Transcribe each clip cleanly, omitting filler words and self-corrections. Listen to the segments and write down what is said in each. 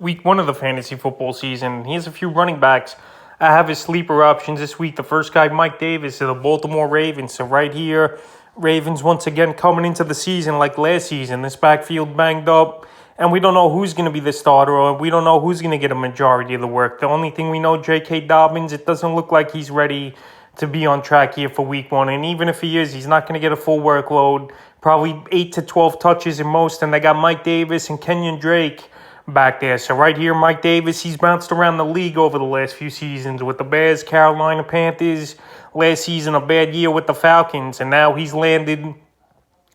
Week 1 of the fantasy football season. Here's a few running backs. I have his sleeper options this week. The first guy, Mike Davis of the Baltimore Ravens. So right here, Ravens once again coming into the season like last season. This backfield banged up, and we don't know who's going to be the starter, or we don't know who's going to get a majority of the work. The only thing we know, J.K. Dobbins, it doesn't look like he's ready to be on track here for week 1. And even if he is, he's not going to get a full workload. Probably 8 to 12 touches at most. And they got Mike Davis and Kenyon Drake back there. So right here, Mike Davis, he's bounced around the league over the last few seasons with the Bears, Carolina Panthers, last season a bad year with the Falcons, and now he's landed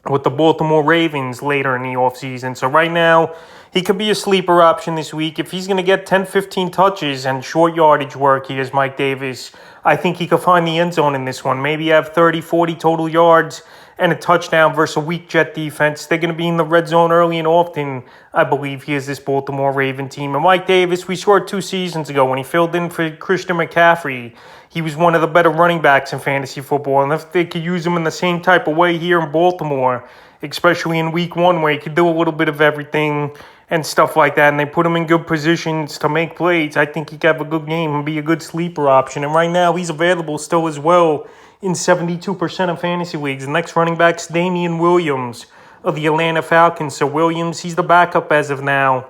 with the Baltimore Ravens later in the offseason. So right now, he could be a sleeper option this week. If he's going to get 10, 15 touches and short yardage work, here's Mike Davis. I think he could find the end zone in this one. Maybe have 30, 40 total yards and a touchdown versus a weak Jet defense. They're going to be in the red zone early and often, I believe. Here's this Baltimore Raven team. And Mike Davis, we saw it 2 seasons ago when he filled in for Christian McCaffrey. He was one of the better running backs in fantasy football. And if they could use him in the same type of way here in Baltimore, especially in week 1 where he could do a little bit of everything and stuff like that, and they put him in good positions to make plays, I think he could have a good game and be a good sleeper option. And right now, he's available still as well in 72% of fantasy leagues. The next running back's Damien Williams of the Atlanta Falcons. So Williams, he's the backup as of now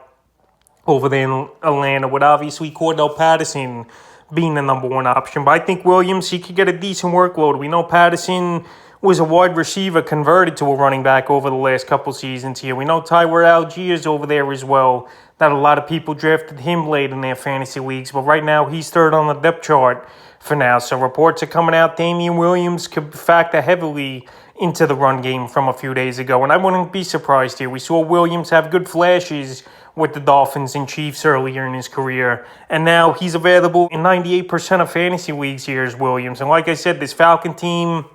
over there in Atlanta, with obviously Cordell Patterson being the number 1 option. But I think Williams, he could get a decent workload. We know Patterson was a wide receiver converted to a running back over the last couple seasons here. We know Tyler Algiers over there as well, that a lot of people drafted him late in their fantasy leagues. But right now, he's third on the depth chart for now. So reports are coming out Damien Williams could factor heavily into the run game from a few days ago. And I wouldn't be surprised here. We saw Williams have good flashes with the Dolphins and Chiefs earlier in his career. And now he's available in 98% of fantasy leagues here as Williams. And like I said, this Falcon team,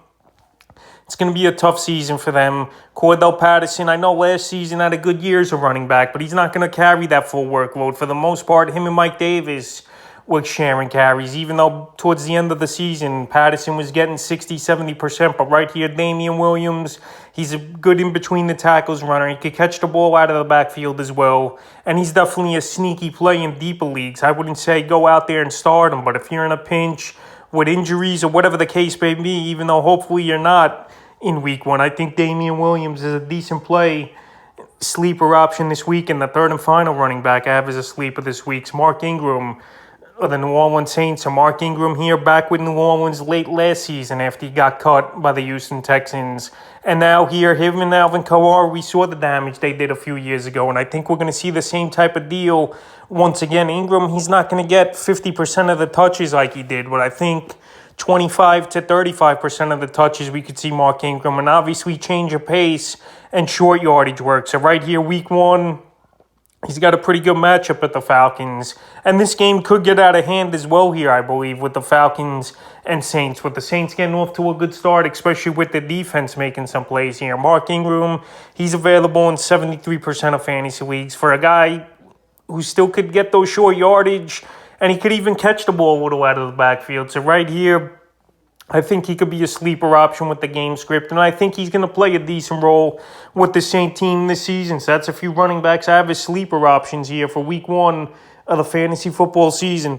it's going to be a tough season for them. Cordell Patterson, I know last season had a good year as a running back, but he's not going to carry that full workload. For the most part, him and Mike Davis were sharing carries, even though towards the end of the season, Patterson was getting 60, 70%. But right here, Damien Williams, he's a good in-between-the-tackles runner. He could catch the ball out of the backfield as well. And he's definitely a sneaky play in deeper leagues. I wouldn't say go out there and start him, but if you're in a pinch with injuries or whatever the case may be, even though hopefully you're not in week 1, I think Damien Williams is a decent play, sleeper option this week. And the third and final running back I have as a sleeper this week's Mark Ingram of the New Orleans Saints. So Mark Ingram here back with New Orleans late last season after he got cut by the Houston Texans. And now here, him and Alvin Kamara, we saw the damage they did a few years ago. And I think we're going to see the same type of deal once again. Ingram, he's not going to get 50% of the touches like he did, but I think 25 to 35% of the touches we could see Mark Ingram. And obviously change of pace and short yardage work. So right here, week 1, he's got a pretty good matchup at the Falcons. And this game could get out of hand as well here, I believe, with the Falcons and Saints. With the Saints getting off to a good start, especially with the defense making some plays here. Mark Ingram, he's available in 73% of fantasy leagues for a guy who still could get those short yardage, and he could even catch the ball a little out of the backfield. So right here, I think he could be a sleeper option with the game script, and I think he's going to play a decent role with the Saint team this season. So that's a few running backs I have as sleeper options here for week 1 of the fantasy football season.